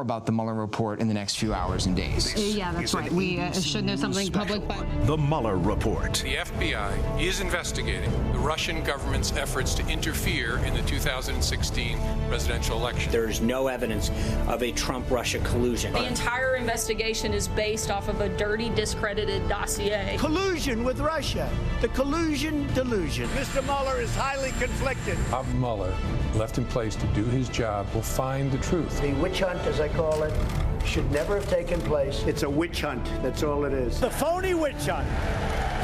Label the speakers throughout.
Speaker 1: about the Mueller report in the next few hours and days.
Speaker 2: Yeah, that's right. We should know something public, but
Speaker 3: the Mueller report.
Speaker 4: The FBI is investigating the Russian government's efforts to interfere in the 2016 presidential election.
Speaker 5: There is no evidence of a Trump-Russia collusion.
Speaker 6: The entire investigation is based off of a dirty, discredited dossier.
Speaker 7: Collusion with Russia. The collusion delusion.
Speaker 8: Mr. Mueller is highly conflicted.
Speaker 9: Robert Mueller, left in place to do his job, will find the truth.
Speaker 7: The witch hunt, as I call it, should never have taken place.
Speaker 8: It's a witch hunt. That's all it is.
Speaker 7: The phony witch hunt.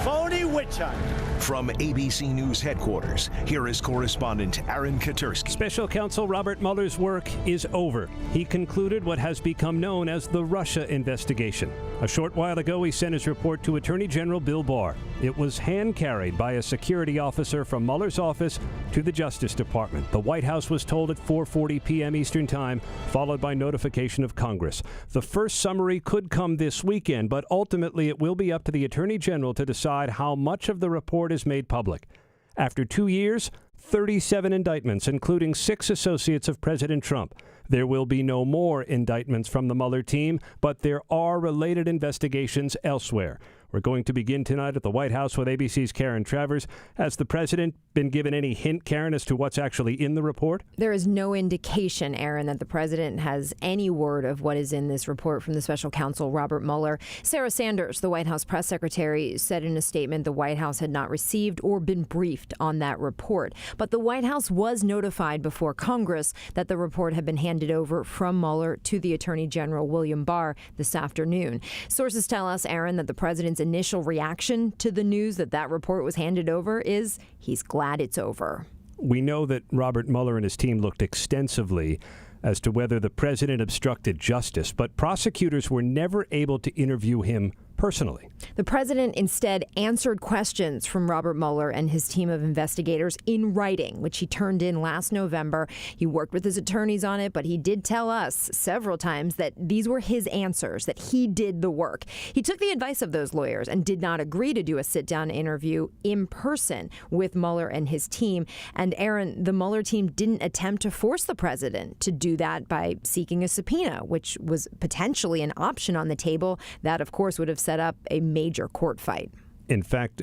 Speaker 7: Phony witch hunt.
Speaker 3: From ABC News headquarters, here is correspondent Aaron Katersky.
Speaker 10: Special counsel Robert Mueller's work is over. He concluded what has become known as the Russia investigation. A short while ago, he sent his report to Attorney General Bill Barr. It was hand-carried by a security officer from Mueller's office to the Justice Department. The White House was told at 4:40 p.m. Eastern Time, followed by notification of Congress. The first summary could come this weekend, but ultimately it will be up to the Attorney General to decide how much of the report is made public. After 2 years, 37 indictments, including 6 associates of President Trump. There will be no more indictments from the Mueller team, but there are related investigations elsewhere. We're going to begin tonight at the White House with ABC's Karen Travers. Has the president been given any hint, Karen, as to what's actually in the report?
Speaker 11: There is no indication, Aaron, that the president has any word of what is in this report from the special counsel, Robert Mueller. Sarah Sanders, the White House press secretary, said in a statement the White House had not received or been briefed on that report. But the White House was notified before Congress that the report had been handed over from Mueller to the Attorney General William Barr this afternoon. Sources tell us, Aaron, that the president's initial reaction to the news that that report was handed over is he's glad it's over.
Speaker 10: We know that Robert Mueller and his team looked extensively as to whether the president obstructed justice, but prosecutors were never able to interview him personally.
Speaker 11: The president instead answered questions from Robert Mueller and his team of investigators in writing, which he turned in last November. He worked with his attorneys on it, but he did tell us several times that these were his answers, that he did the work. He took the advice of those lawyers and did not agree to do a sit-down interview in person with Mueller and his team. And Aaron, the Mueller team didn't attempt to force the president to do that by seeking a subpoena, which was potentially an option on the table. That, of course, would have set up a major court fight.
Speaker 10: In fact,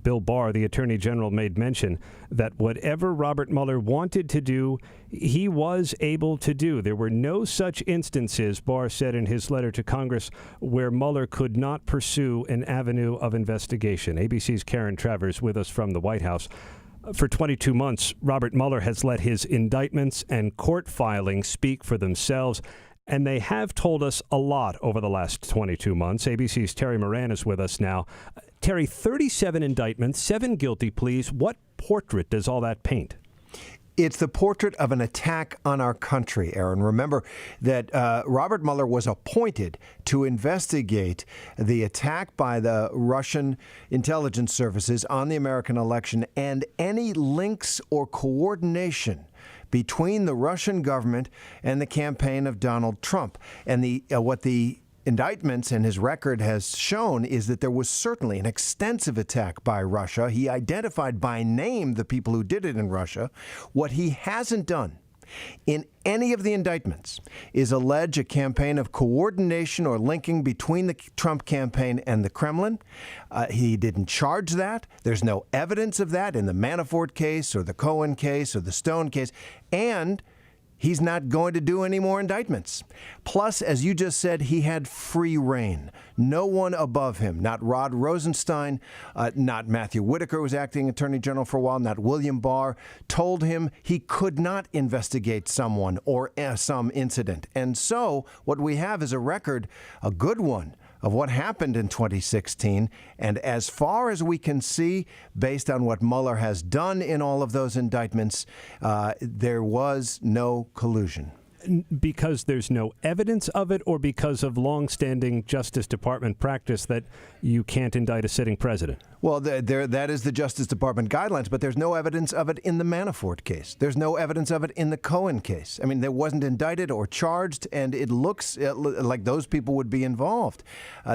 Speaker 10: Bill Barr, the Attorney General, made mention that whatever Robert Mueller wanted to do, he was able to do. There were no such instances, Barr said in his letter to Congress, where Mueller could not pursue an avenue of investigation. ABC's Karen Travers with us from the White House. For 22 months, Robert Mueller has let his indictments and court filings speak for themselves. And they have told us a lot over the last 22 months. ABC's Terry Moran is with us now. Terry, 37 indictments, 7 guilty pleas. What portrait does all that paint?
Speaker 12: It's the portrait of an attack on our country, Aaron. Remember that Robert Mueller was appointed to investigate the attack by the Russian intelligence services on the American election and any links or coordination between the Russian government and the campaign of Donald Trump. And what the indictments and his record has shown is that there was certainly an extensive attack by Russia. He identified by name the people who did it in Russia. What he hasn't done in any of the indictments is allege a campaign of coordination or linking between the Trump campaign and the Kremlin. He didn't charge that. There's no evidence of that in the Manafort case or the Cohen case or the Stone case. And he's not going to do any more indictments. Plus, as you just said, he had free rein. No one above him, not Rod Rosenstein, not Matthew Whitaker, who was acting attorney general for a while, not William Barr, told him he could not investigate someone or some incident. And so what we have is a record, a good one, of what happened in 2016. And as far as we can see, based on what Mueller has done in all of those indictments, there was no collusion.
Speaker 10: Because there's no evidence of it, or because of longstanding Justice Department practice that you can't indict a sitting president?
Speaker 12: Well, that is the Justice Department guidelines, but there's no evidence of it in the Manafort case. There's no evidence of it in the Cohen case. I mean, there wasn't indicted or charged, and it looks like those people would be involved.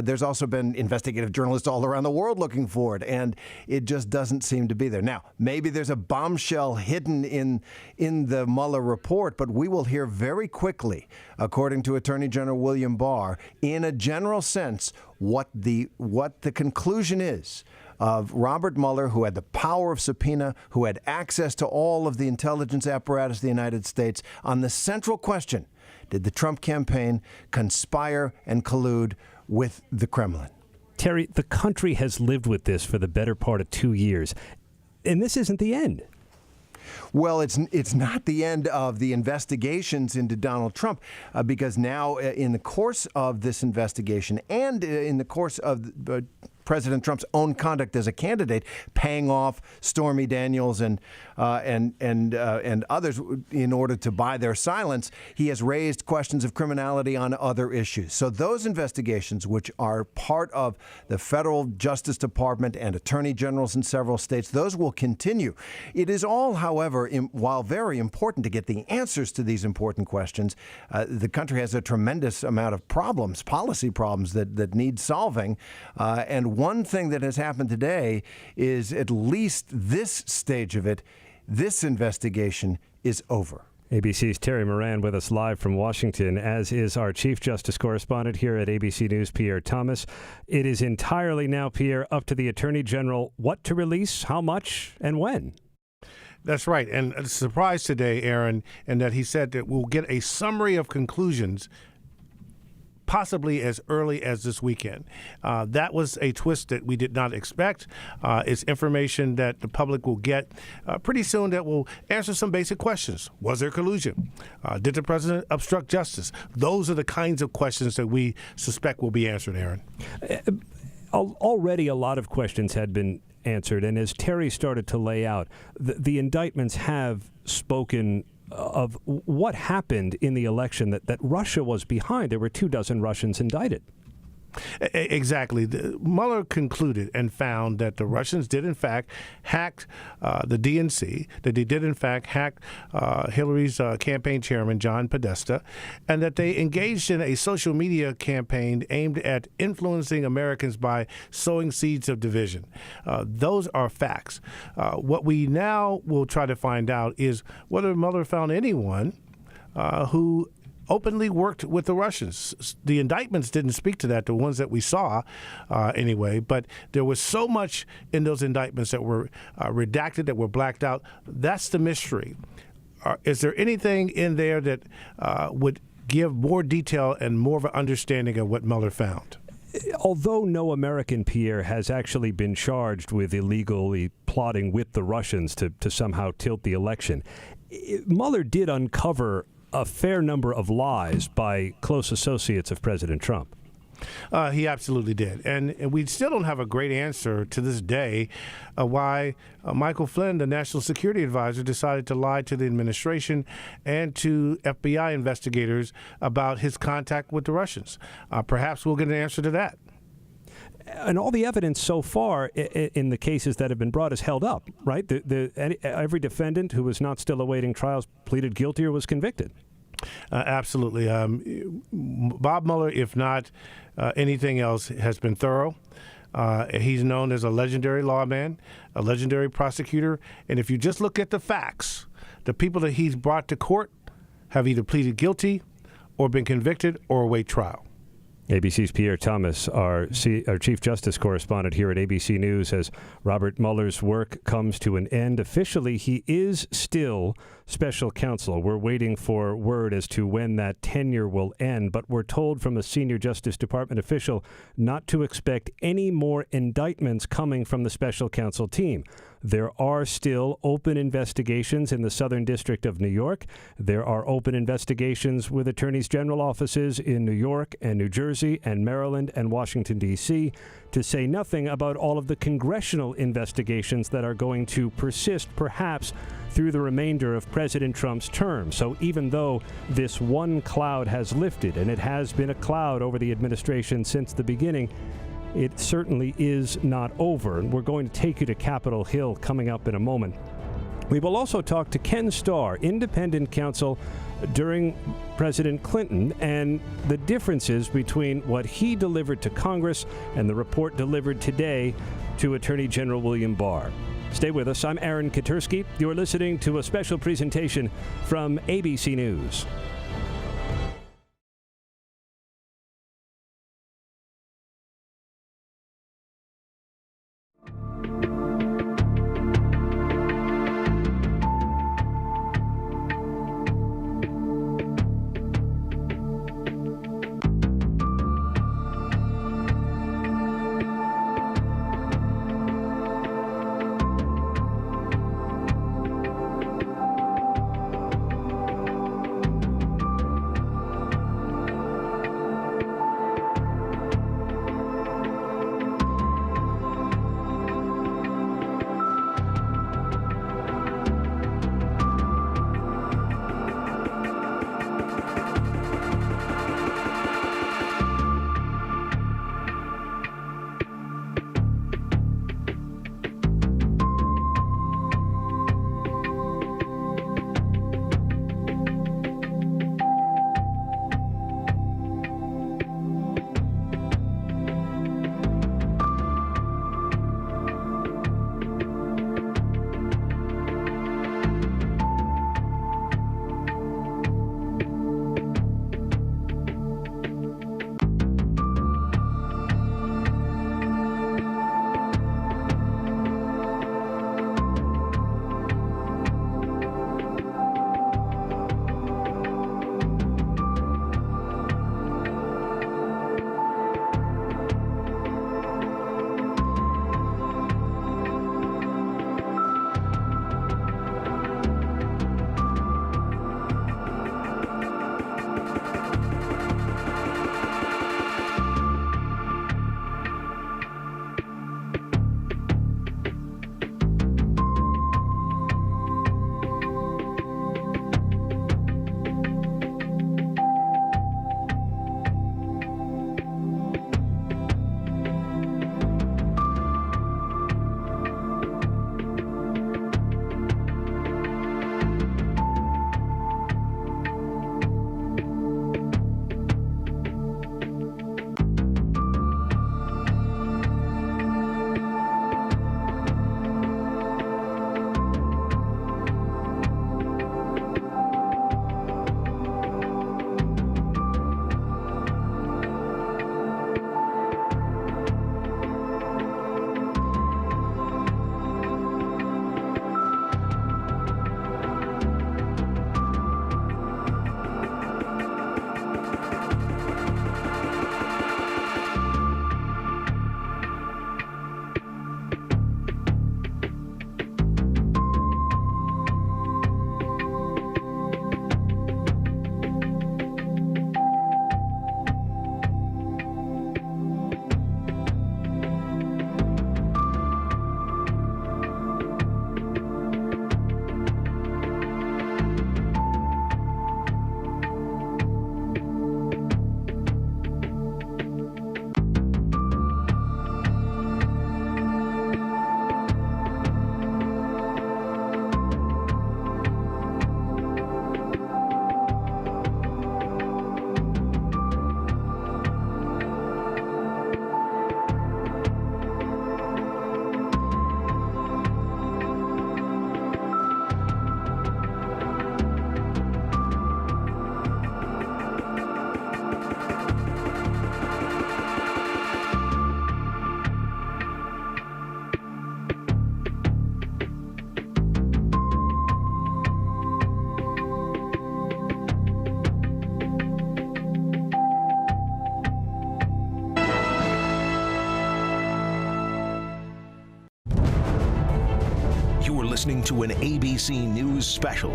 Speaker 12: There's also been investigative journalists all around the world looking for it, and it just doesn't seem to be there. Now, maybe there's a bombshell hidden in the Mueller report, but we will hear very very quickly, according to Attorney General William Barr, in a general sense, what the conclusion is of Robert Mueller, who had the power of subpoena, who had access to all of the intelligence apparatus of the United States, on the central question: did the Trump campaign conspire and collude with the Kremlin?
Speaker 10: Terry, the country has lived with this for the better part of 2 years, and this isn't the end.
Speaker 12: Well, it's not the end of the investigations into Donald Trump, because now in the course of this investigation and in the course of President Trump's own conduct as a candidate, paying off Stormy Daniels and others in order to buy their silence, he has raised questions of criminality on other issues. So those investigations, which are part of the federal Justice Department and attorney generals in several states, those will continue. It is all, however, while very important to get the answers to these important questions, the country has a tremendous amount of problems, policy problems that need solving. And one thing that has happened today is, at least this stage of it, this investigation is over.
Speaker 10: ABC's Terry Moran with us live from Washington, as is our Chief Justice correspondent here at ABC News, Pierre Thomas. It is entirely now, Pierre, up to the Attorney General what to release, how much, and when.
Speaker 13: That's right. And a surprise today, Aaron, in that he said that we'll get a summary of conclusions possibly as early as this weekend. That was a twist that we did not expect. It's information that the public will get pretty soon that will answer some basic questions. Was there collusion? Did the president obstruct justice? Those are the kinds of questions that we suspect will be answered, Aaron.
Speaker 10: Already a lot of questions had been answered, and as Terry started to lay out, the indictments have spoken of what happened in the election, that Russia was behind. There were 24 Russians indicted.
Speaker 13: Exactly. Mueller concluded and found that the Russians did, in fact, hack the DNC, that they did, in fact, hack Hillary's campaign chairman, John Podesta, and that they engaged in a social media campaign aimed at influencing Americans by sowing seeds of division. Those are facts. What we now will try to find out is whether Mueller found anyone who openly worked with the Russians. The indictments didn't speak to that, the ones that we saw anyway, but there was so much in those indictments that were redacted, that were blacked out. That's the mystery. Is there anything in there that would give more detail and more of an understanding of what Mueller found?
Speaker 10: Although no American, Pierre, has actually been charged with illegally plotting with the Russians to somehow tilt the election, Mueller did uncover a fair number of lies by close associates of President Trump.
Speaker 13: He absolutely did. And we still don't have a great answer to this day why Michael Flynn, the National Security Advisor, decided to lie to the administration and to FBI investigators about his contact with the Russians. Perhaps we'll get an answer to that.
Speaker 10: And all the evidence so far in the cases that have been brought is held up, right? Every defendant who was not still awaiting trials pleaded guilty or was convicted.
Speaker 13: Absolutely. Bob Mueller, if not anything else, has been thorough. He's known as a legendary lawman, a legendary prosecutor. And if you just look at the facts, the people that he's brought to court have either pleaded guilty or been convicted or await trial.
Speaker 10: ABC's Pierre Thomas, our Chief Justice correspondent here at ABC News, as Robert Mueller's work comes to an end. Officially, he is still special counsel. We're waiting for word as to when that tenure will end, but we're told from a senior Justice Department official not to expect any more indictments coming from the special counsel team. There are still open investigations in the Southern District of New York. There are open investigations with attorneys general offices in New York and New Jersey and Maryland and Washington, D.C., to say nothing about all of the congressional investigations that are going to persist, perhaps through the remainder of President Trump's term. So even though this one cloud has lifted, and it has been a cloud over the administration since the beginning, it certainly is not over. And we're going to take you to Capitol Hill coming up in a moment. We will also talk to Ken Starr, independent counsel during President Clinton, and the differences between what he delivered to Congress and the report delivered today to Attorney General William Barr. Stay with us. I'm Aaron Katursky. You're listening to a special presentation from ABC News.
Speaker 3: listening to an ABC News special,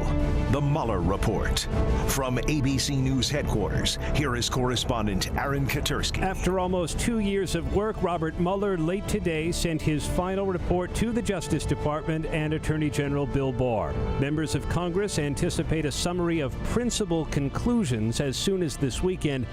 Speaker 3: The Mueller Report. From ABC News headquarters, here is correspondent Aaron Katersky.
Speaker 10: After almost 2 years of work, Robert Mueller late today sent his final report to the Justice Department and Attorney General Bill Barr. Members of Congress anticipate a summary of principal conclusions as soon as this weekend,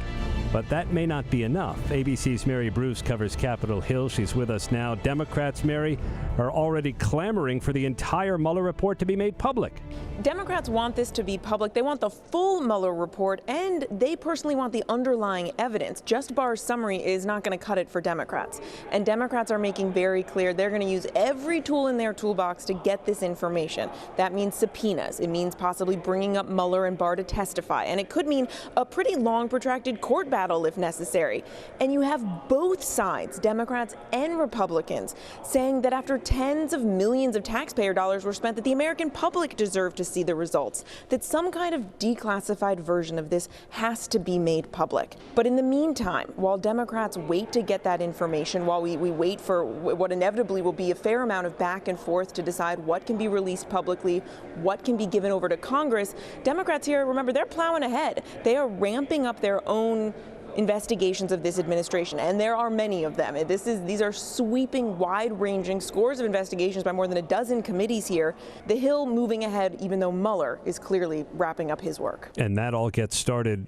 Speaker 10: but that may not be enough. ABC's Mary Bruce covers Capitol Hill. She's with us now. Democrats, Mary, are already clamoring for the entire Mueller report to be made public.
Speaker 14: Democrats want this to be public. They want the full Mueller report, and they personally want the underlying evidence. Just Barr's summary is not going to cut it for Democrats. And Democrats are making very clear they're going to use every tool in their toolbox to get this information. That means subpoenas. It means possibly bringing up Mueller and Barr to testify. And it could mean a pretty long, protracted court battle if necessary. And you have both sides, Democrats and Republicans, saying that after tens of millions of taxpayer dollars were spent, that the American public deserve to see the results, that some kind of declassified version of this has to be made public. But in the meantime, while Democrats wait to get that information, while we wait for what inevitably will be a fair amount of back and forth to decide what can be released publicly, what can be given over to Congress, Democrats here, remember, they're plowing ahead. They are ramping up their own investigations of this administration, and there are many of them. These are sweeping, wide-ranging scores of investigations by more than a dozen committees here. The Hill moving ahead, even though Mueller is clearly wrapping up his work.
Speaker 10: And that all gets started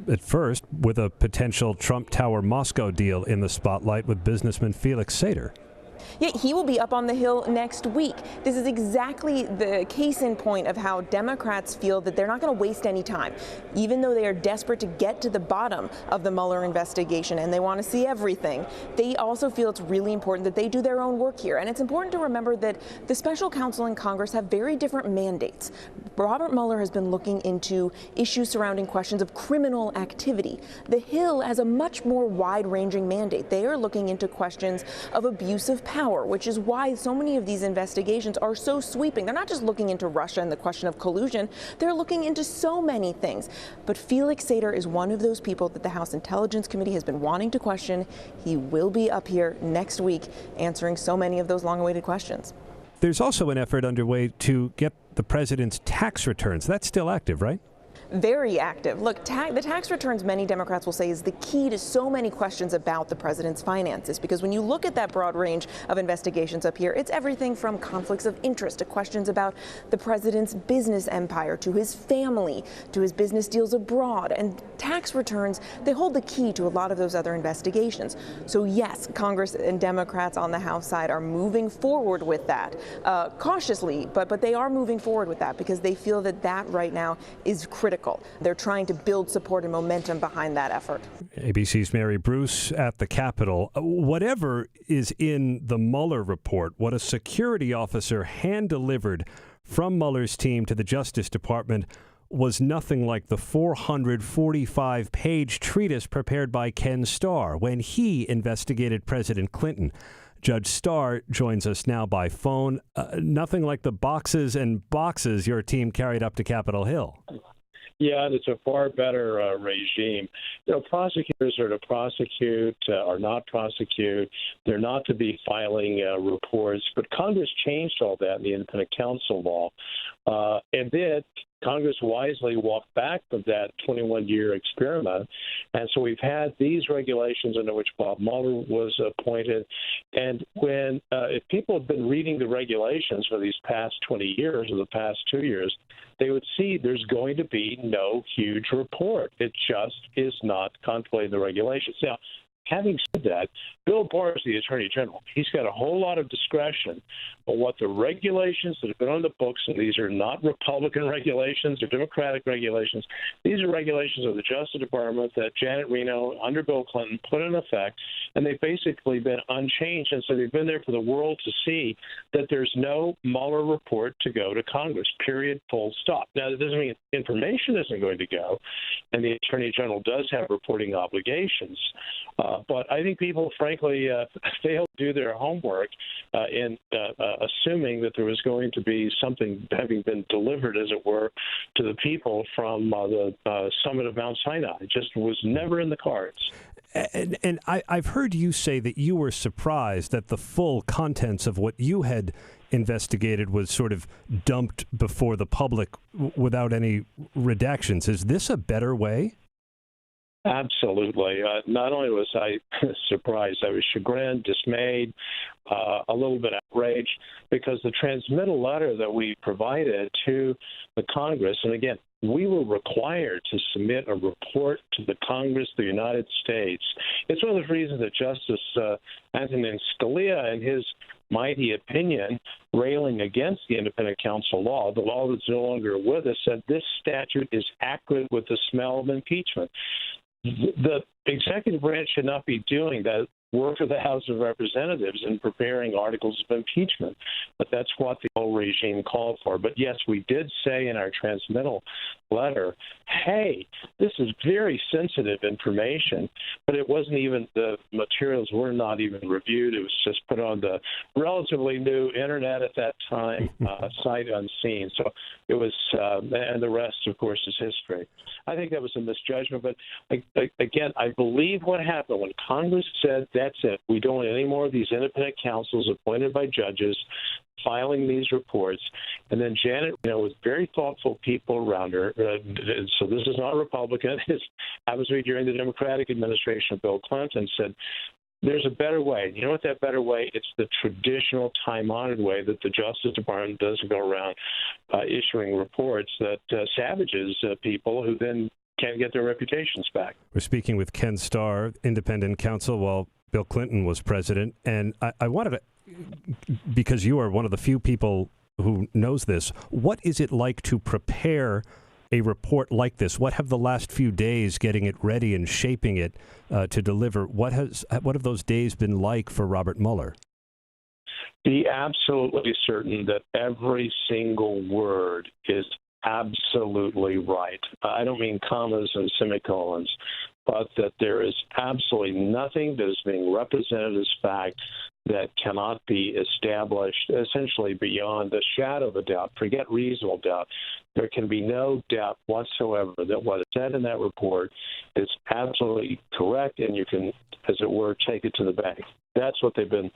Speaker 10: at first with a potential Trump Tower Moscow deal in the spotlight with businessman Felix Sater.
Speaker 14: Yet he will be up on the Hill next week. This is exactly the case in point of how Democrats feel that they're not going to waste any time. Even though they are desperate to get to the bottom of the Mueller investigation and they want to see everything, they also feel it's really important that they do their own work here. And it's important to remember that the special counsel in Congress have very different mandates. Robert Mueller has been looking into issues surrounding questions of criminal activity. The Hill has a much more wide-ranging mandate. They are looking into questions of abuse of power, which is why so many of these investigations are so sweeping. They're not just looking into Russia and the question of collusion. They're looking into so many things. But Felix Sater is one of those people that the House Intelligence Committee has been wanting to question. He will be up here next week answering so many of those long-awaited questions.
Speaker 10: There's also an effort underway to get the president's tax returns. That's still active, right?
Speaker 14: Very active. Look, the tax returns, many Democrats will say, is the key to so many questions about the president's finances. Because when you look at that broad range of investigations up here, it's everything from conflicts of interest to questions about the president's business empire, to his family, to his business deals abroad. And tax returns, they hold the key to a lot of those other investigations. So yes, Congress and Democrats on the House side are moving forward with that, cautiously, but they are moving forward with that because they feel that that right now is critical. They're trying to build support and momentum behind that effort.
Speaker 10: ABC's Mary Bruce at the Capitol. Whatever is in the Mueller report, what a security officer hand-delivered from Mueller's team to the Justice Department was nothing like the 445-page treatise prepared by Ken Starr when he investigated President Clinton. Judge Starr joins us now by phone. Nothing like the boxes and boxes your team carried up to Capitol Hill.
Speaker 15: Yeah, and it's a far better regime. You know, prosecutors are to prosecute or not prosecute. They're not to be filing reports. But Congress changed all that in the independent counsel law. And then Congress wisely walked back from that 21-year experiment. And so we've had these regulations under which Bob Mueller was appointed. And when if people have been reading the regulations for these past 20 years or the past 2 years, they would see there's going to be no huge report. It just is not contemplated in the regulations. Now, having said that, Bill Barr is the Attorney General. He's got a whole lot of discretion on what the regulations that have been on the books, and these are not Republican regulations or Democratic regulations. These are regulations of the Justice Department that Janet Reno, under Bill Clinton, put in effect, and they've basically been unchanged. And so they've been there for the world to see that there's no Mueller report to go to Congress, period, full stop. Now, that doesn't mean information isn't going to go, and the Attorney General does have reporting obligations. But I think people, frankly, failed to do their homework in assuming that there was going to be something having been delivered, as it were, to the people from the summit of Mount Sinai. It just was never in the cards.
Speaker 10: And I've heard you say that you were surprised that the full contents of what you had investigated was sort of dumped before the public without any redactions. Is this a better way?
Speaker 15: Absolutely. Not only was I surprised, I was chagrined, dismayed, a little bit outraged, because the transmittal letter that we provided to the Congress, and again, we were required to submit a report to the Congress of the United States. It's one of the reasons that Justice Antonin Scalia, in his mighty opinion, railing against the independent counsel law, the law that's no longer with us, said this statute is acrid with the smell of impeachment. The executive branch should not be doing that work for the House of Representatives in preparing articles of impeachment. But that's what the whole regime called for. But yes, we did say in our transmittal letter, hey, this is very sensitive information, but it wasn't even, the materials were not even reviewed. It was just put on the relatively new internet at that time, sight unseen. So it was, and the rest, of course, is history. I think that was a misjudgment. But again, I believe what happened when Congress said, that's it, we don't want any more of these independent counsels appointed by judges filing these reports. And then Janet, with very thoughtful people around her, so this is not Republican, it happens to be during the Democratic administration of Bill Clinton, said, there's a better way. You know what that better way? It's the traditional time-honored way that the Justice Department doesn't go around issuing reports that savages people who then can't get their reputations back.
Speaker 10: We're speaking with Ken Starr, independent counsel, while Bill Clinton was president. And I wanted to, because you are one of the few people who knows this, what is it like to prepare a report like this? What have the last few days getting it ready and shaping it to deliver? What have those days been like for Robert Mueller?
Speaker 15: Be absolutely certain that every single word is absolutely right. I don't mean commas and semicolons, but that there is absolutely nothing that is being represented as fact that cannot be established essentially beyond the shadow of a doubt. Forget reasonable doubt. There can be no doubt whatsoever that what is said in that report is absolutely correct, and you can, as it were, take it to the bank. That's what they've been,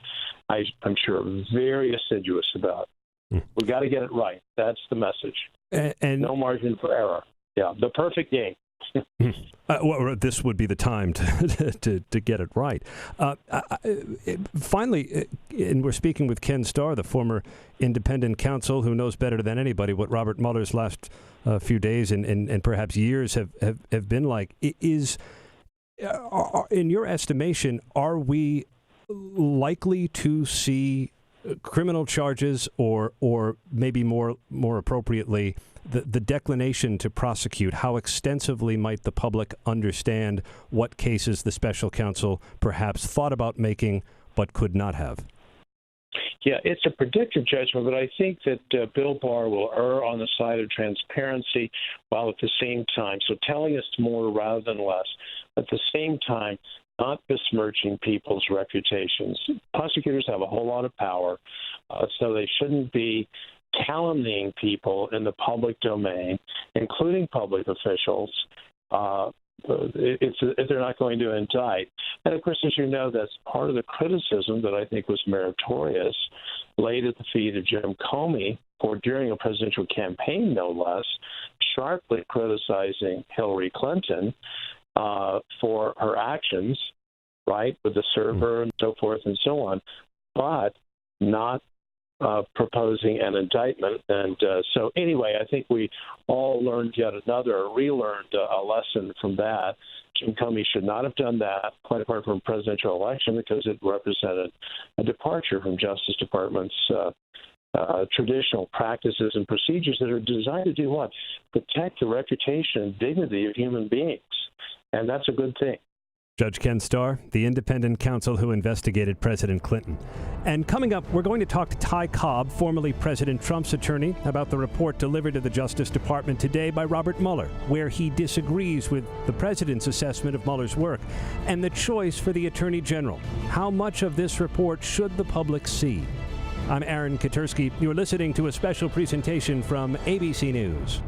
Speaker 15: I'm sure, very assiduous about. We've got to get it right. That's the message.
Speaker 10: And
Speaker 15: no margin for error. Yeah, the perfect game.
Speaker 10: Well, this would be the time to get it right. Finally, and we're speaking with Ken Starr, the former independent counsel who knows better than anybody what Robert Mueller's last few days and perhaps years have been like. In your estimation, are we likely to see criminal charges or maybe more appropriately, the declination to prosecute? How extensively might the public understand what cases the special counsel perhaps thought about making but could not have?
Speaker 15: Yeah, it's a predictive judgment, but I think that Bill Barr will err on the side of transparency while at the same time, so telling us more rather than less, at the same time, not besmirching people's reputations. Prosecutors have a whole lot of power, so they shouldn't be calumnying people in the public domain, including public officials, if they're not going to indict. And, of course, as you know, that's part of the criticism that I think was meritorious laid at the feet of Jim Comey for, during a presidential campaign, no less, sharply criticizing Hillary Clinton for her actions, right, with the server and so forth and so on, but not proposing an indictment. And so anyway, I think we all relearned a lesson from that. Jim Comey should not have done that, quite apart from a presidential election, because it represented a departure from Justice Department's traditional practices and procedures that are designed to do what? Protect the reputation and dignity of human beings. And that's a good thing.
Speaker 10: Judge Ken Starr, the independent counsel who investigated President Clinton. And coming up, we're going to talk to Ty Cobb, formerly President Trump's attorney, about the report delivered to the Justice Department today by Robert Mueller, where he disagrees with the president's assessment of Mueller's work and the choice for the attorney general. How much of this report should the public see? I'm Aaron Katersky. You're listening to a special presentation from ABC News.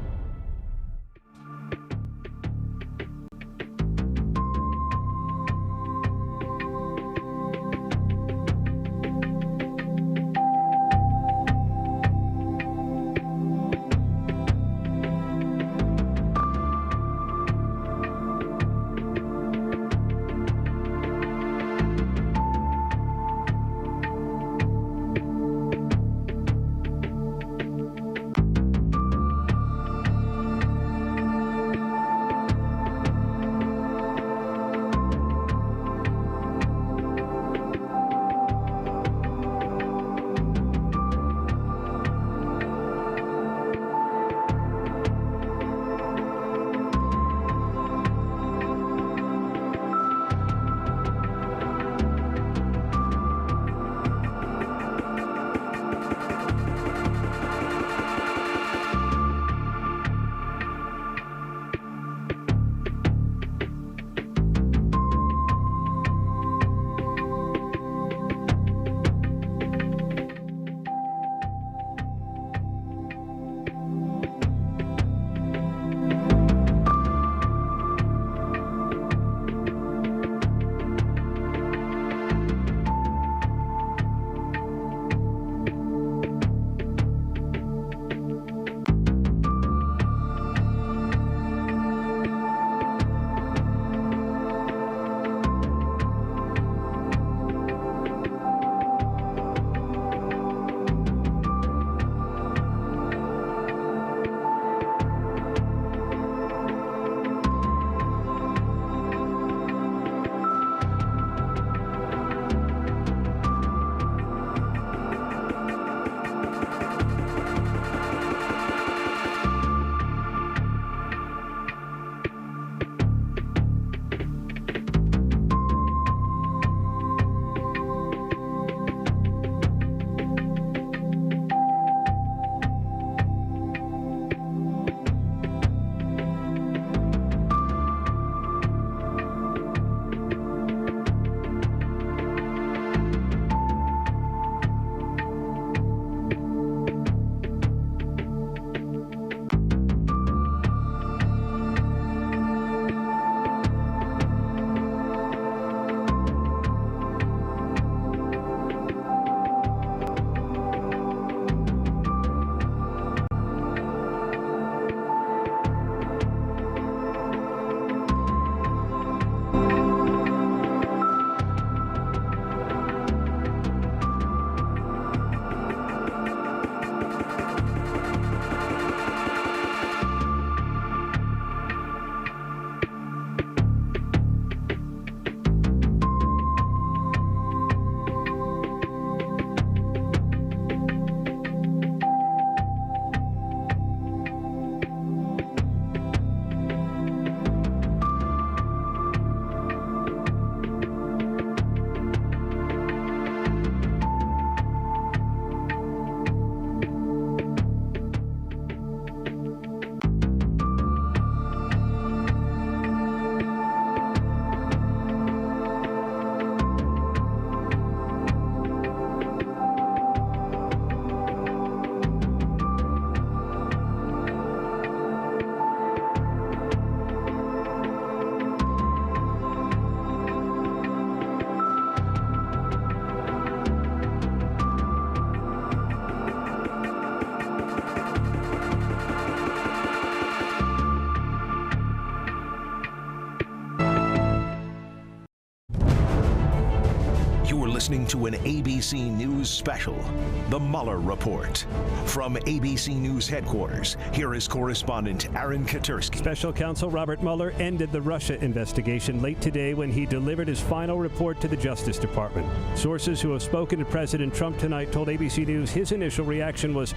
Speaker 3: You're listening to an ABC News special, The Mueller Report. From ABC News headquarters, here is correspondent Aaron Katersky.
Speaker 10: Special counsel Robert Mueller ended the Russia investigation late today when he delivered his final report to the Justice Department. Sources who have spoken to President Trump tonight told ABC News his initial reaction was,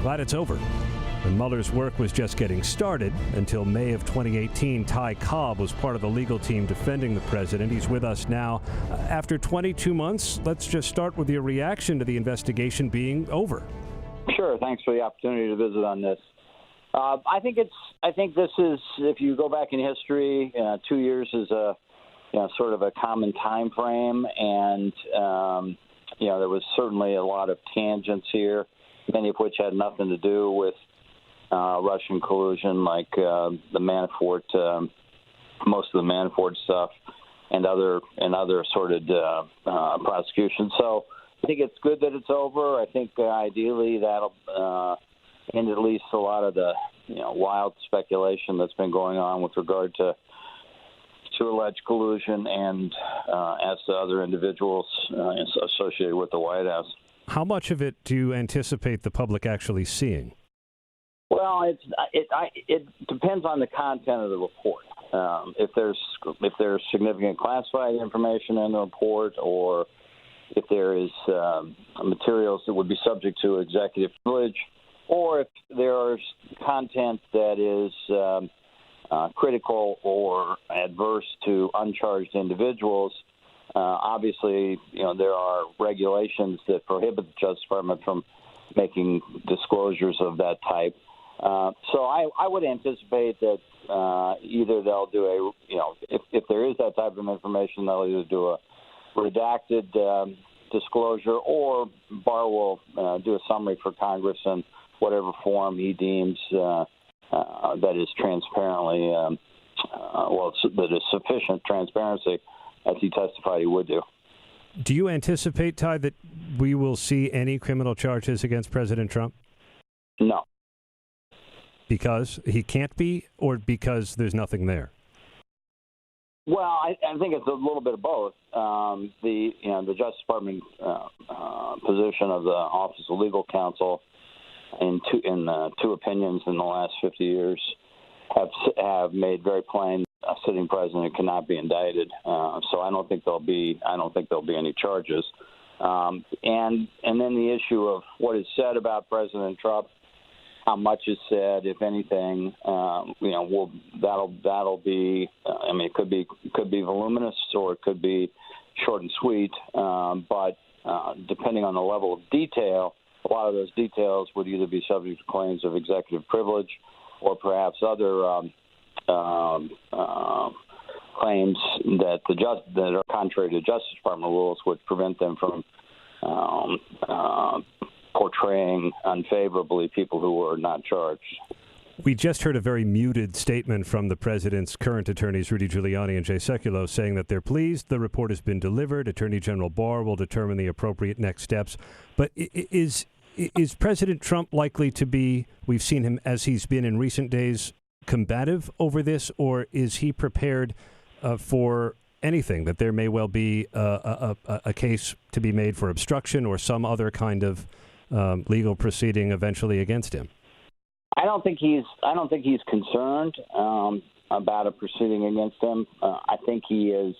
Speaker 10: glad it's over. And Mueller's work was just getting started. Until May of 2018, Ty Cobb was part of the legal team defending the president. He's with us now. After 22 months, let's just start with your reaction to the investigation being over.
Speaker 16: Sure. Thanks for the opportunity to visit on this. I think this is, if you go back in history, 2 years is a sort of a common time frame, and there was certainly a lot of tangents here, many of which had nothing to do with Russian collusion, like the Manafort, most of the Manafort stuff, and other assorted prosecutions. So I think it's good that it's over. I think ideally that'll end at least a lot of the wild speculation that's been going on with regard to alleged collusion and as to other individuals associated with the White House.
Speaker 10: How much of it do you anticipate the public actually seeing?
Speaker 16: Well, it depends on the content of the report. If there's significant classified information in the report, or if there is materials that would be subject to executive privilege, or if there is content that is critical or adverse to uncharged individuals. Obviously, there are regulations that prohibit the Justice Department from making disclosures of that type. So I would anticipate that either they'll do if there is that type of information, they'll either do a redacted disclosure, or Barr will do a summary for Congress in whatever form he deems that is transparently, that is sufficient transparency, as he testified he would do.
Speaker 10: Do you anticipate, Ty, that we will see any criminal charges against President Trump?
Speaker 16: No.
Speaker 10: Because he can't be, or because there's nothing there?
Speaker 16: Well, I think it's a little bit of both. The Justice Department position of the Office of Legal Counsel in two opinions in the last 50 years have made very plain a sitting president cannot be indicted. So I don't think there'll be any charges. And then the issue of what is said about President Trump, how much is said, if anything, that'll be. It could be voluminous, or it could be short and sweet. But depending on the level of detail, a lot of those details would either be subject to claims of executive privilege, or perhaps other claims that are contrary to Justice Department rules, would prevent them from portraying unfavorably people who were not charged.
Speaker 10: We just heard a very muted statement from the president's current attorneys, Rudy Giuliani and Jay Sekulow, saying that they're pleased the report has been delivered. Attorney General Barr will determine the appropriate next steps. But is President Trump likely to be, we've seen him as he's been in recent days, combative over this, or is he prepared for anything, that there may well be a case to be made for obstruction or some other kind of legal proceeding eventually against him?
Speaker 16: I don't think he's concerned about a proceeding against him. I think he is.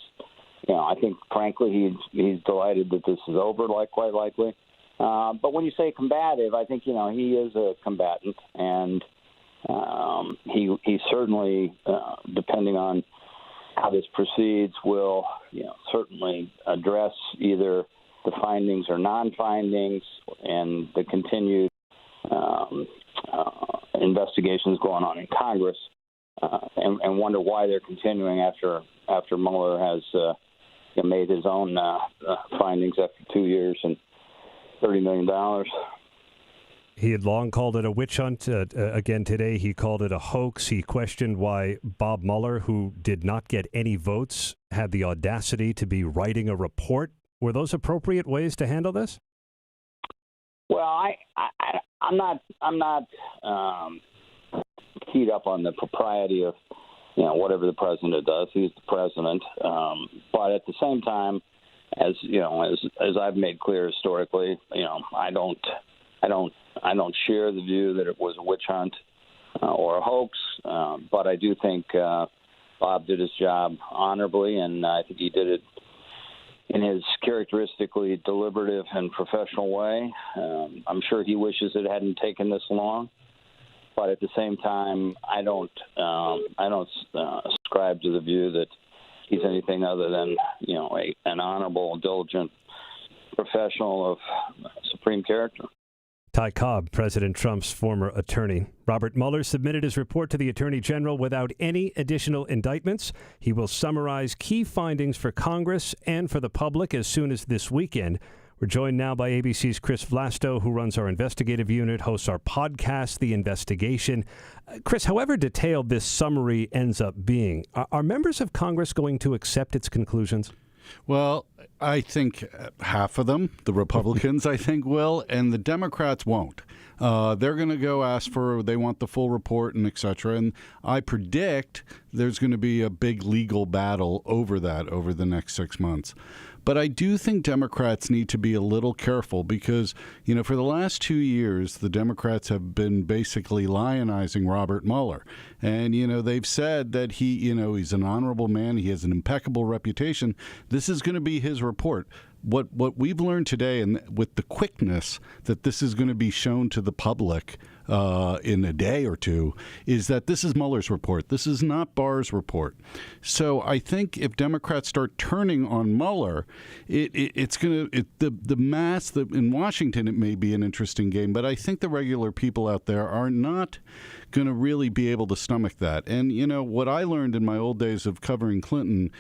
Speaker 16: I think frankly he's delighted that this is over, quite likely. But when you say combative, I think he is a combatant, and he certainly, depending on how this proceeds, will certainly address either the findings or non-findings and the continued investigations going on in Congress, and wonder why they're continuing after Mueller has made his own findings after 2 years and $30 million.
Speaker 10: He had long called it a witch hunt. Again today, he called it a hoax. He questioned why Bob Mueller, who did not get any votes, had the audacity to be writing a report. Were those appropriate ways to handle this?
Speaker 16: Well, I'm not keyed up on the propriety of whatever the president does. He's the president, but at the same time, as you know, as I've made clear historically, you know, I don't share the view that it was a witch hunt or a hoax, but I do think Bob did his job honorably, and I think he did it in his characteristically deliberative and professional way. I'm sure he wishes it hadn't taken this long, but at the same time, I don't ascribe to the view that he's anything other than, you know, an honorable, diligent professional of supreme character.
Speaker 10: Ty Cobb, President Trump's former attorney. Robert Mueller submitted his report to the Attorney General without any additional indictments. He will summarize key findings for Congress and for the public as soon as this weekend. We're joined now by ABC's Chris Vlasto, who runs our investigative unit, hosts our podcast, The Investigation. Chris, however detailed this summary ends up being, are members of Congress going to accept its conclusions?
Speaker 17: Well, I think half of them, the Republicans, I think will, and the Democrats won't. They're going to go ask they want the full report and et cetera. And I predict there's going to be a big legal battle over that over the next 6 months. But I do think Democrats need to be a little careful because, you know, for the last 2 years, the Democrats have been basically lionizing Robert Mueller. And, you know, they've said that he's an honorable man. He has an impeccable reputation. This is going to be his report. What we've learned today, and with the quickness that this is going to be shown to the public in a day or two, is that this is Mueller's report. This is not Barr's report. So I think if Democrats start turning on Mueller, it's going to the mass that in Washington it may be an interesting game, but I think the regular people out there are not going to really be able to stomach that. And you know what I learned in my old days of covering Clinton.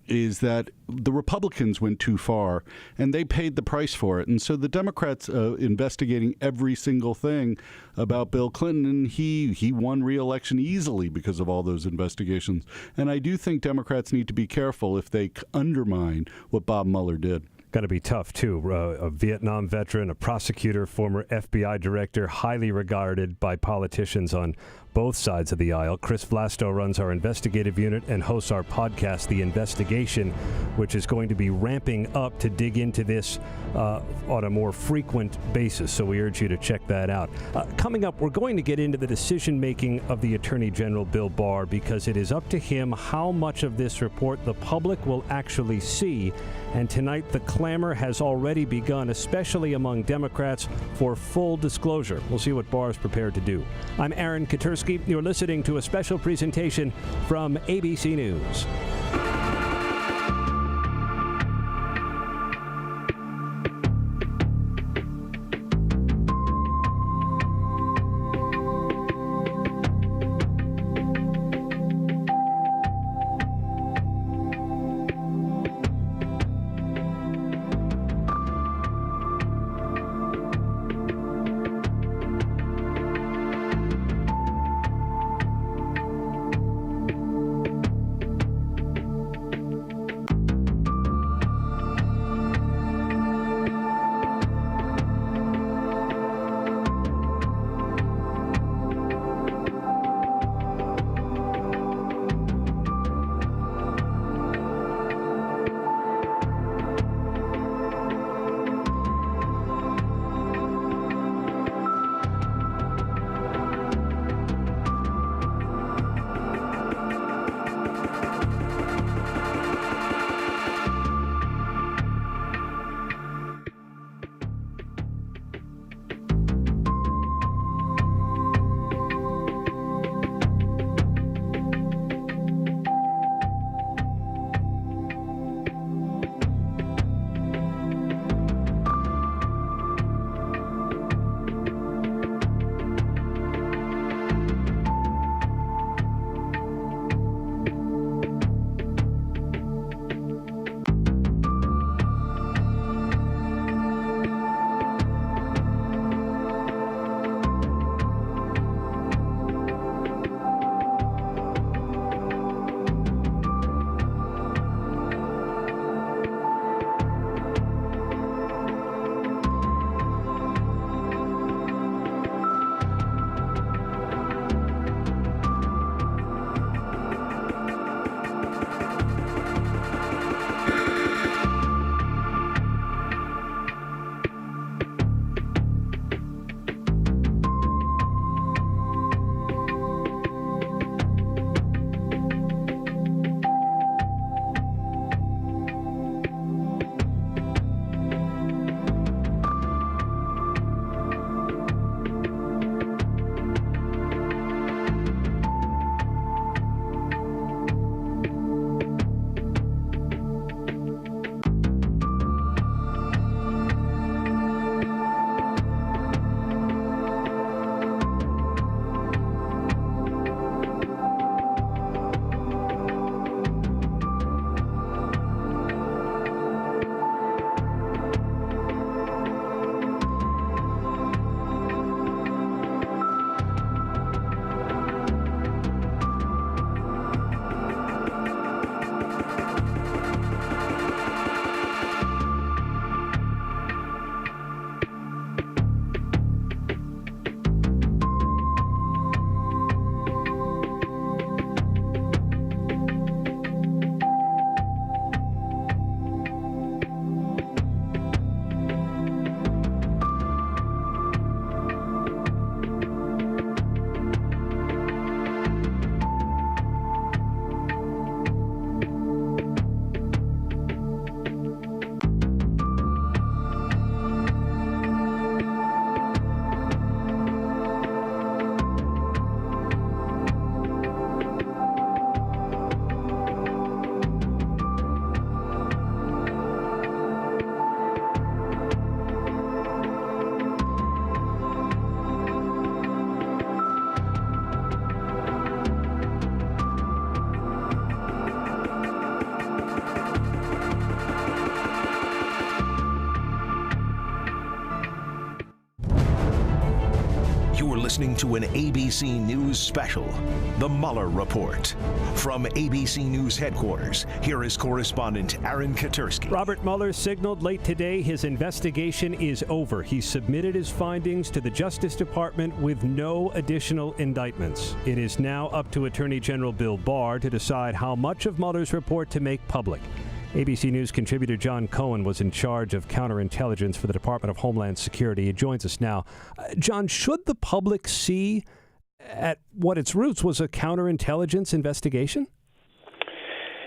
Speaker 17: Is that the Republicans went too far, and they paid the price for it. And so the Democrats investigating every single thing about Bill Clinton, and he won re-election easily because of all those investigations. And I do think Democrats need to be careful if they undermine what Bob Mueller did.
Speaker 10: Got to be tough, too. A Vietnam veteran, a prosecutor, former FBI director, highly regarded by politicians on both sides of the aisle. Chris Vlasto runs our investigative unit and hosts our podcast, The Investigation, which is going to be ramping up to dig into this on a more frequent basis. So we urge you to check that out. Coming up, we're going to get into the decision-making of the Attorney General, Bill Barr, because it is up to him how much of this report the public will actually see. And tonight, the clamor has already begun, especially among Democrats, for full disclosure. We'll see what Barr is prepared to do. I'm Aaron Katursky. You're listening to a special presentation from ABC News.
Speaker 3: listening to an ABC News special, The Mueller Report. From ABC News headquarters, here is correspondent Aaron Katersky.
Speaker 10: Robert Mueller signaled late today his investigation is over. He submitted his findings to the Justice Department with no additional indictments. It is now up to Attorney General Bill Barr to decide how much of Mueller's report to make public. ABC News contributor John Cohen was in charge of counterintelligence for the Department of Homeland Security. He joins us now. John, should the public see at what its roots was a counterintelligence investigation?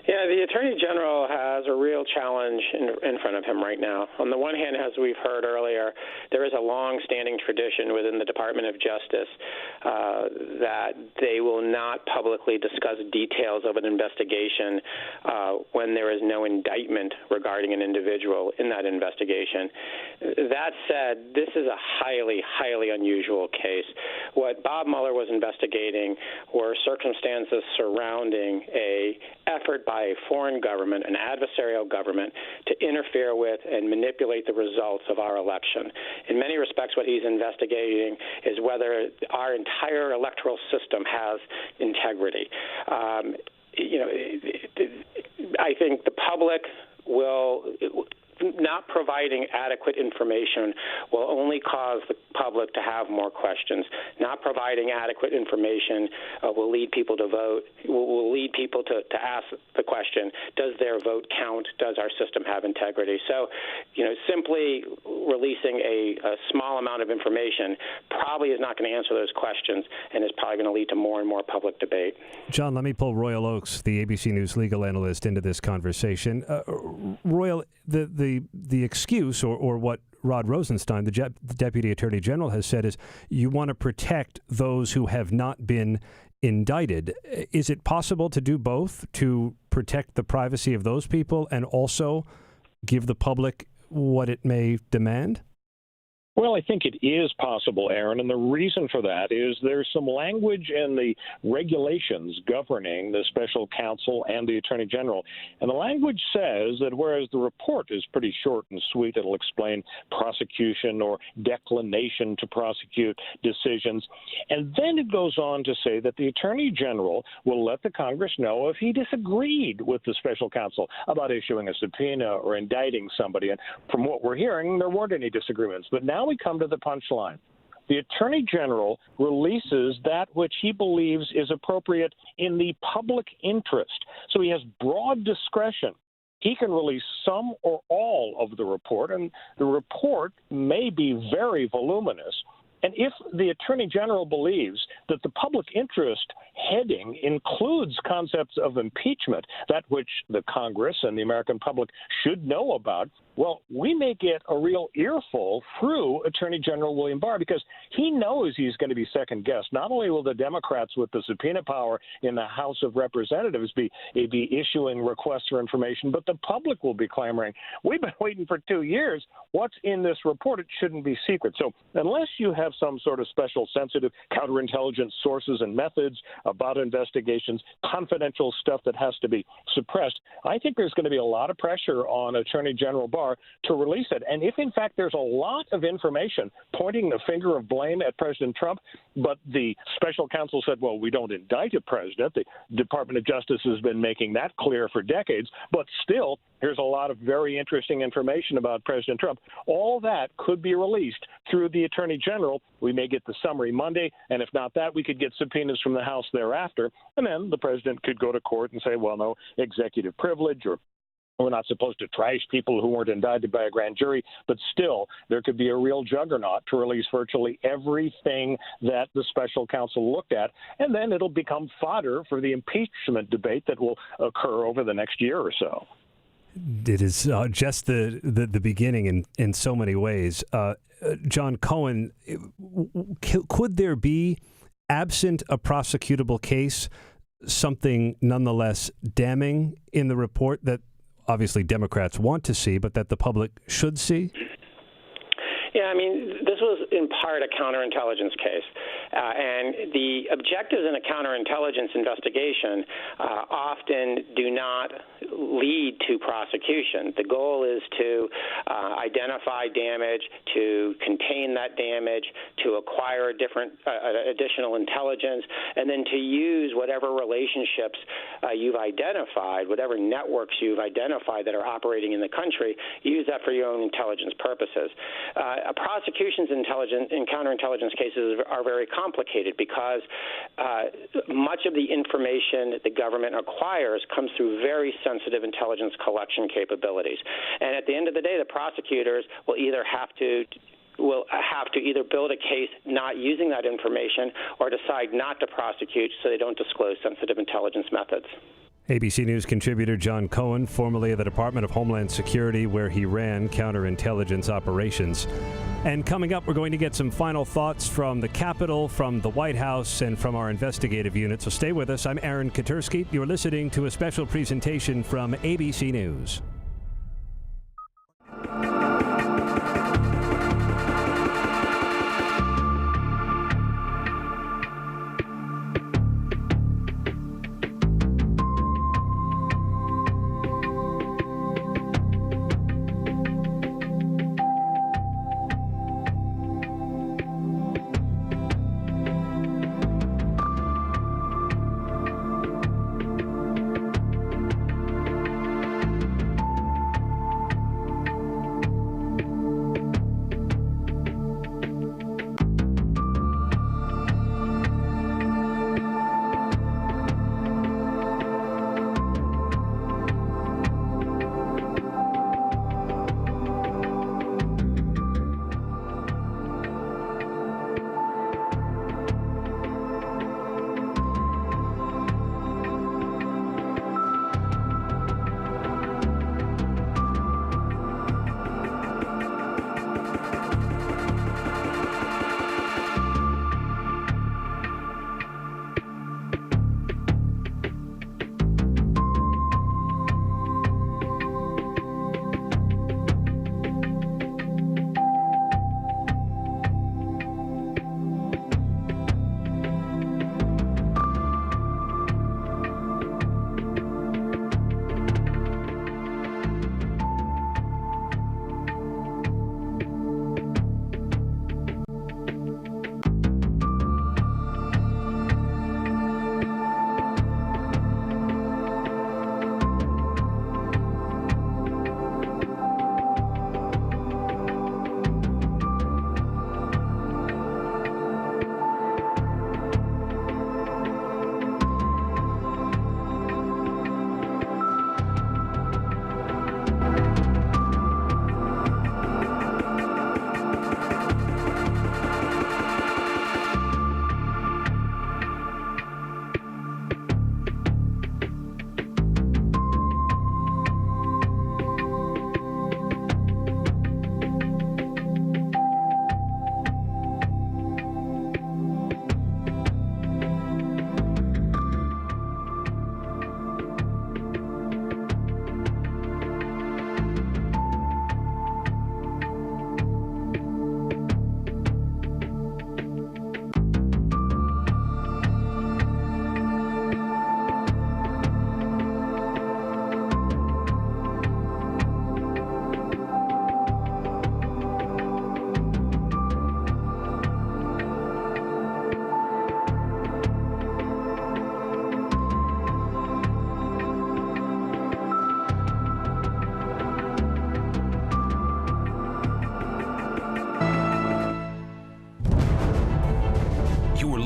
Speaker 18: Yeah, the Attorney General has a real challenge in front of him right now. On the one hand, as we've heard earlier, there is a long-standing tradition within the Department of Justice that they will not publicly discuss details of an investigation when there is no indictment regarding an individual in that investigation. That said, this is a highly, highly unusual case. What Bob Mueller was investigating were circumstances surrounding an effort by a foreign government, an adversarial government, to interfere with and manipulate the results of our election. In many respects, what he's investigating is whether our entire electoral system has integrity. I think the public not providing adequate information will only cause the public to have more questions. Not providing adequate information will lead people to vote, will lead people to ask the question, does their vote count? Does our system have integrity? So, simply releasing a small amount of information probably is not going to answer those questions and is probably going to lead to more and more public debate.
Speaker 10: John, let me pull Royal Oakes, the ABC News legal analyst, into this conversation. Royal, the excuse or what Rod Rosenstein, the Deputy Attorney General, has said is you want to protect those who have not been indicted. Is it possible to do both, to protect the privacy of those people and also give the public what it may demand?
Speaker 19: Well, I think it is possible, Aaron, and the reason for that is there's some language in the regulations governing the special counsel and the attorney general. And the language says that whereas the report is pretty short and sweet, it'll explain prosecution or declination to prosecute decisions. And then it goes on to say that the attorney general will let the Congress know if he disagreed with the special counsel about issuing a subpoena or indicting somebody. And from what we're hearing, there weren't any disagreements. But now we come to the punchline. The Attorney General releases that which he believes is appropriate in the public interest. So he has broad discretion. He can release some or all of the report, and the report may be very voluminous. And if the Attorney General believes that the public interest heading includes concepts of impeachment, that which the Congress and the American public should know about, well, we may get a real earful through Attorney General William Barr because he knows he's going to be second-guessed. Not only will the Democrats with the subpoena power in the House of Representatives be issuing requests for information, but the public will be clamoring. We've been waiting for 2 years. What's in this report? It shouldn't be secret. So unless you have some sort of special sensitive counterintelligence sources and methods about investigations, confidential stuff that has to be suppressed, I think there's going to be a lot of pressure on Attorney General Barr to release it. And if, in fact, there's a lot of information pointing the finger of blame at President Trump, but the special counsel said, well, we don't indict a president. The Department of Justice has been making that clear for decades. But still, here's a lot of very interesting information about President Trump. All that could be released through the Attorney General. We may get the summary Monday, and if not that, we could get subpoenas from the House thereafter. And then the president could go to court and say, well, no executive privilege, or we're not supposed to trash people who weren't indicted by a grand jury, but still, there could be a real juggernaut to release virtually everything that the special counsel looked at, and then it'll become fodder for the impeachment debate that will occur over the next year or so.
Speaker 10: It is just the beginning in so many ways. John Cohen, could there be, absent a prosecutable case, something nonetheless damning in the report that obviously Democrats want to see, but that the public should see?
Speaker 18: Yeah, I mean, this was in part a counterintelligence case. And the objectives in a counterintelligence investigation often do not lead to prosecution. The goal is to identify damage, to contain that damage, to acquire additional intelligence, and then to use whatever relationships you've identified, whatever networks you've identified that are operating in the country, use that for your own intelligence purposes. Prosecutions in counterintelligence cases are very complicated because much of the information that the government acquires comes through very sensitive intelligence collection capabilities. And at the end of the day, the prosecutors will have to either build a case not using that information or decide not to prosecute so they don't disclose sensitive intelligence methods.
Speaker 10: ABC News contributor John Cohen, formerly of the Department of Homeland Security, where he ran counterintelligence operations. And coming up, we're going to get some final thoughts from the Capitol, from the White House, and from our investigative unit. So stay with us. I'm Aaron Katursky. You're listening to a special presentation from ABC News.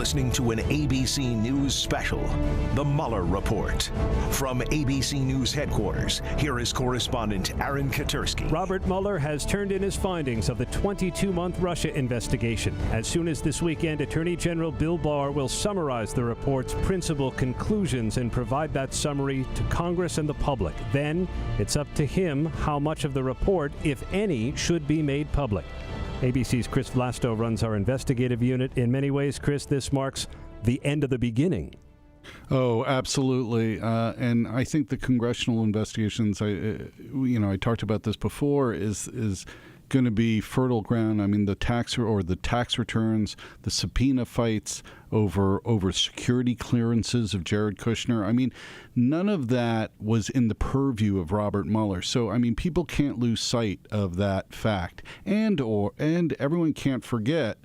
Speaker 3: listening to an ABC News special, The Mueller Report. From ABC News headquarters, here is correspondent Aaron Katursky.
Speaker 10: Robert Mueller has turned in his findings of the 22-month Russia investigation. As soon as this weekend, Attorney General Bill Barr will summarize the report's principal conclusions and provide that summary to Congress and the public. Then, it's up to him how much of the report, if any, should be made public. ABC's Chris Vlasto runs our investigative unit. In many ways, Chris, this marks the end of the beginning.
Speaker 17: Oh, absolutely. And I think the congressional investigations, I talked about this before, is going to be fertile ground. I mean, the tax returns, the subpoena fights over security clearances of Jared Kushner. I mean, none of that was in the purview of Robert Mueller. So, I mean, people can't lose sight of that fact. And everyone can't forget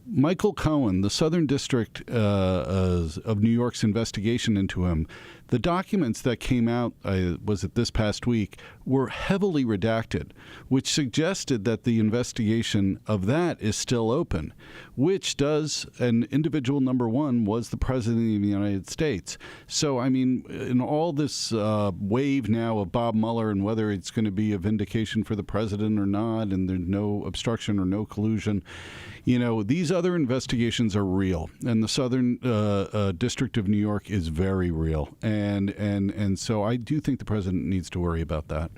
Speaker 17: Michael Cohen, the Southern District of New York's investigation into him. The documents that came out, was it this past week, were heavily redacted, which suggested that the investigation of that is still open, which does, and individual number one was the President of the United States. So, I mean, in all this wave now of Bob Mueller and whether it's going to be a vindication for the President or not, and there's no obstruction or no collusion, these other investigations are real, and the Southern District of New York is very real. And so I do think the president needs to worry about that.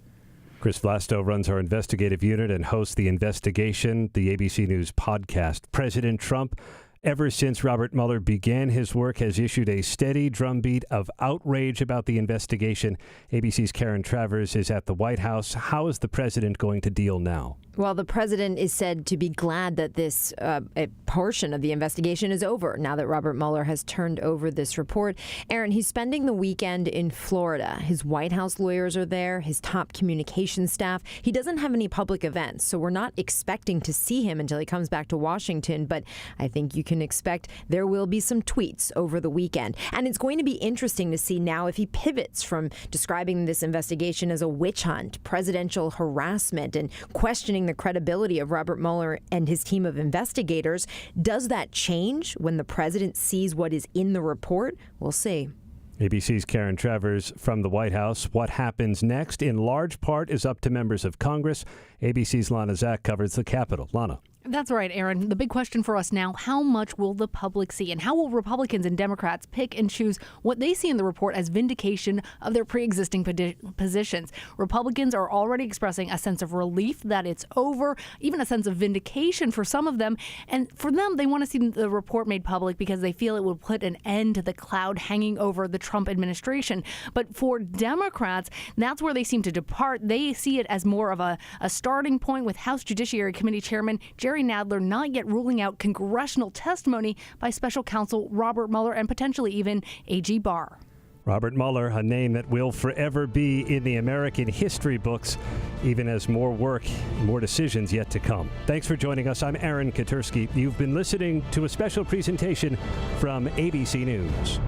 Speaker 10: Chris Vlasto runs our investigative unit and hosts The Investigation, the ABC News podcast. President Trump, ever since Robert Mueller began his work, has issued a steady drumbeat of outrage about the investigation. ABC's Karen Travers is at the White House. How is the president going to deal now?
Speaker 11: Well, the president is said to be glad that this portion of the investigation is over now that Robert Mueller has turned over this report. Aaron, he's spending the weekend in Florida. His White House lawyers are there, his top communication staff. He doesn't have any public events, so we're not expecting to see him until he comes back to Washington. But I think you can expect there will be some tweets over the weekend. And it's going to be interesting to see now if he pivots from describing this investigation as a witch hunt, presidential harassment, and questioning the credibility of Robert Mueller and his team of investigators. Does that change when the president sees what is in the report? We'll see.
Speaker 10: ABC's Karen Travers from the White House. What happens next, in large part, is up to members of Congress. ABC's Lana Zak covers the Capitol. Lana.
Speaker 20: That's right, Aaron. The big question for us now, how much will the public see? And how will Republicans and Democrats pick and choose what they see in the report as vindication of their pre-existing positions? Republicans are already expressing a sense of relief that it's over, even a sense of vindication for some of them. And for them, they want to see the report made public because they feel it will put an end to the cloud hanging over the Trump administration. But for Democrats, that's where they seem to depart. They see it as more of a starting point, with House Judiciary Committee Chairman Jerry Nadler not yet ruling out congressional testimony by special counsel Robert Mueller and potentially even A.G. Barr.
Speaker 10: Robert Mueller, a name that will forever be in the American history books, even as more work, more decisions yet to come. Thanks for joining us. I'm Aaron Katursky. You've been listening to a special presentation from ABC News.